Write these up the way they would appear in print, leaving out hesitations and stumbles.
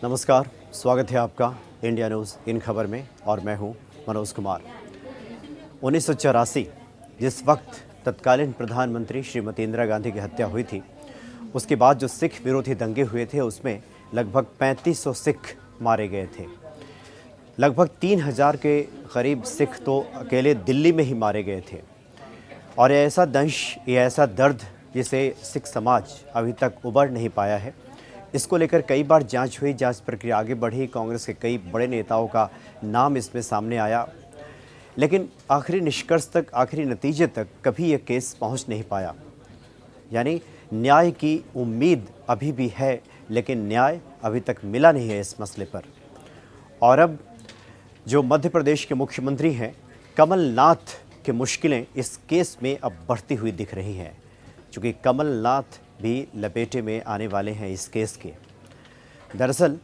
नमस्कार, स्वागत है आपका इंडिया न्यूज़ इन खबर में और मैं हूं मनोज कुमार। 1984 जिस वक्त तत्कालीन प्रधानमंत्री श्रीमती इंदिरा गांधी की हत्या हुई थी, उसके बाद जो सिख विरोधी दंगे हुए थे उसमें लगभग 3500 सिख मारे गए थे। लगभग 3000 के करीब सिख तो अकेले दिल्ली में ही मारे गए थे। और ये ऐसा दंश, ये ऐसा दर्द जिसे सिख समाज अभी तक उबर नहीं पाया है। इसको लेकर कई बार जांच हुई, जांच प्रक्रिया आगे बढ़ी, कांग्रेस के कई बड़े नेताओं का नाम इसमें सामने आया, लेकिन आखिरी निष्कर्ष तक, आखिरी नतीजे तक कभी ये केस पहुंच नहीं पाया। यानी न्याय की उम्मीद अभी भी है, लेकिन न्याय अभी तक मिला नहीं है इस मसले पर। और अब जो मध्य प्रदेश के मुख्यमंत्री हैं कमलनाथ की मुश्किलें इस केस में अब बढ़ती हुई दिख रही हैं, क्योंकि कमलनाथ भी लपेटे में आने वाले हैं इस केस के। दरअसल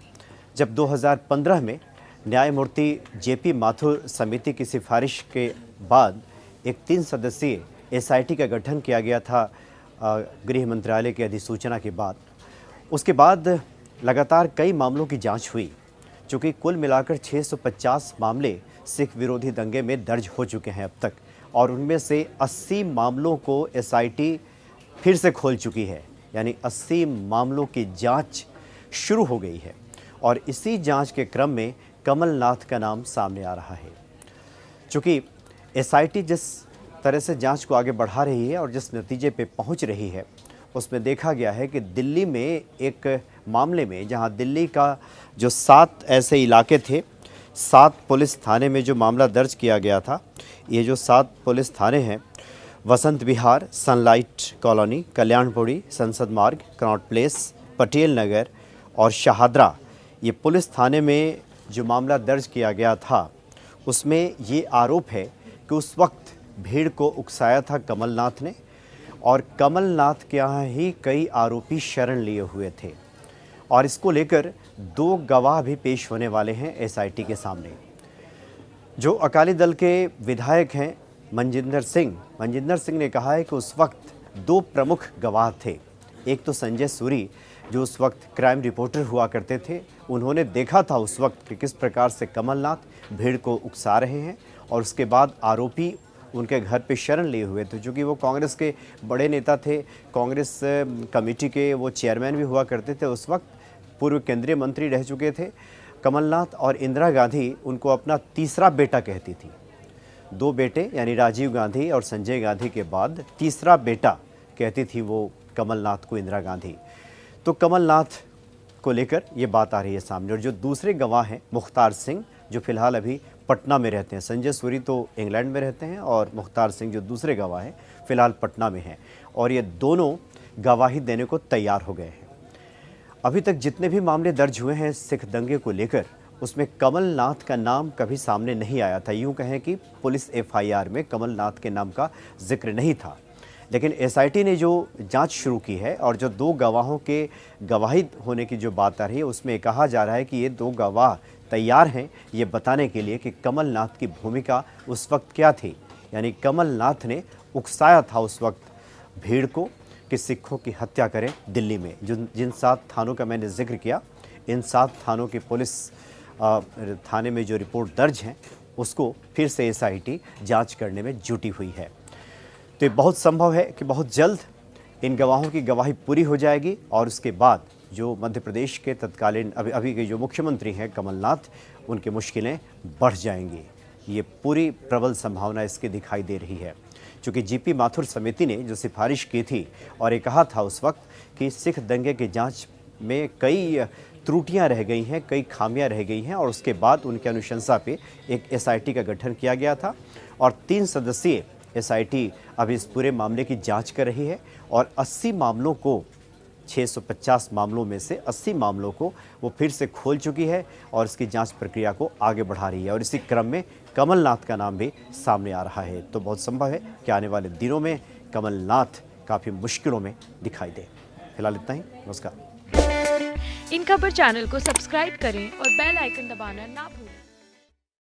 जब 2015 में न्यायमूर्ति जेपी माथुर समिति की सिफारिश के बाद एक 3 सदस्यीय एसआईटी का गठन किया गया था गृह मंत्रालय की अधिसूचना के बाद, उसके बाद लगातार कई मामलों की जांच हुई, चूँकि कुल मिलाकर 650 मामले सिख विरोधी दंगे में दर्ज हो चुके हैं अब तक, और उनमें से 80 मामलों को एसआईटी फिर से खोल चुकी है। यानी 80 मामलों की जांच शुरू हो गई है और इसी जांच के क्रम में कमलनाथ का नाम सामने आ रहा है। चूँकि एसआईटी जिस तरह से जांच को आगे बढ़ा रही है और जिस नतीजे पे पहुंच रही है, उसमें देखा गया है कि दिल्ली में एक मामले में, जहां दिल्ली का जो 7 ऐसे इलाके थे, 7 पुलिस थाने में जो मामला दर्ज किया गया था, ये जो 7 पुलिस थाने हैं, वसंत विहार, सनलाइट कॉलोनी, कल्याणपुरी, संसद मार्ग, कनॉट प्लेस, पटेल नगर और शाहदरा, ये पुलिस थाने में जो मामला दर्ज किया गया था, उसमें ये आरोप है कि उस वक्त भीड़ को उकसाया था कमलनाथ ने, और कमलनाथ के यहाँ ही कई आरोपी शरण लिए हुए थे। और इसको लेकर 2 गवाह भी पेश होने वाले हैं एसआईटी के सामने। जो अकाली दल के विधायक हैं मनजिंदर सिंह ने कहा है कि उस वक्त 2 प्रमुख गवाह थे। एक तो संजय सूरी, जो उस वक्त क्राइम रिपोर्टर हुआ करते थे, उन्होंने देखा था उस वक्त कि किस प्रकार से कमलनाथ भीड़ को उकसा रहे हैं, और उसके बाद आरोपी उनके घर पे शरण लिए हुए थे। चूँकि वो कांग्रेस के बड़े नेता थे, कांग्रेस कमेटी के वो चेयरमैन भी हुआ करते थे, उस वक्त पूर्व केंद्रीय मंत्री रह चुके थे कमलनाथ, और इंदिरा गांधी उनको अपना तीसरा बेटा कहती थी। 2 बेटे यानी राजीव गांधी और संजय गांधी के बाद तीसरा बेटा कहती थी वो कमलनाथ को इंदिरा गांधी। तो कमलनाथ को लेकर ये बात आ रही है सामने। और जो दूसरे गवाह हैं मुख्तार सिंह, जो फिलहाल अभी पटना में रहते हैं, संजय सूरी तो इंग्लैंड में रहते हैं और मुख्तार सिंह जो दूसरे गवाह हैं फिलहाल पटना में हैं, और ये दोनों गवाही देने को तैयार हो गए हैं। अभी तक जितने भी मामले दर्ज हुए हैं सिख दंगे को लेकर, उसमें कमलनाथ का नाम कभी सामने नहीं आया था। यूँ कहें कि पुलिस एफआईआर में कमलनाथ के नाम का जिक्र नहीं था। लेकिन एसआईटी ने जो जांच शुरू की है और जो 2 गवाहों के गवाही होने की जो बात आ रही है, उसमें कहा जा रहा है कि ये 2 गवाह तैयार हैं ये बताने के लिए कि कमलनाथ की भूमिका उस वक्त क्या थी। यानी कमलनाथ ने उकसाया था उस वक्त भीड़ को कि सिखों की हत्या करें दिल्ली में। जिन 7 थानों का मैंने जिक्र किया, इन 7 थानों की पुलिस थाने में जो रिपोर्ट दर्ज हैं उसको फिर से एसआईटी जांच करने में जुटी हुई है। तो ये बहुत संभव है कि बहुत जल्द इन गवाहों की गवाही पूरी हो जाएगी, और उसके बाद जो मध्य प्रदेश के तत्कालीन अभी के जो मुख्यमंत्री हैं कमलनाथ, उनकी मुश्किलें बढ़ जाएंगी। ये पूरी प्रबल संभावना इसकी दिखाई दे रही है, क्योंकि जीपी माथुर समिति ने जो सिफारिश की थी और ये कहा था उस वक्त कि सिख दंगे की जांच में कई त्रुटियां रह गई हैं, कई खामियां रह गई हैं, और उसके बाद उनकी अनुशंसा पे एक एसआईटी का गठन किया गया था, और 3 सदस्यीय एसआईटी अभी इस पूरे मामले की जांच कर रही है, और 80 मामलों को, 650 मामलों में से 80 मामलों को वो फिर से खोल चुकी है और इसकी जांच प्रक्रिया को आगे बढ़ा रही है। और इसी क्रम में कमलनाथ का नाम भी सामने आ रहा है। तो बहुत संभव है कि आने वाले दिनों में कमलनाथ काफ़ी मुश्किलों में दिखाई दे। फिलहाल इतना ही, नमस्कार। इन खबर चैनल को सब्सक्राइब करें और बेल आइकन दबाना ना भूलें।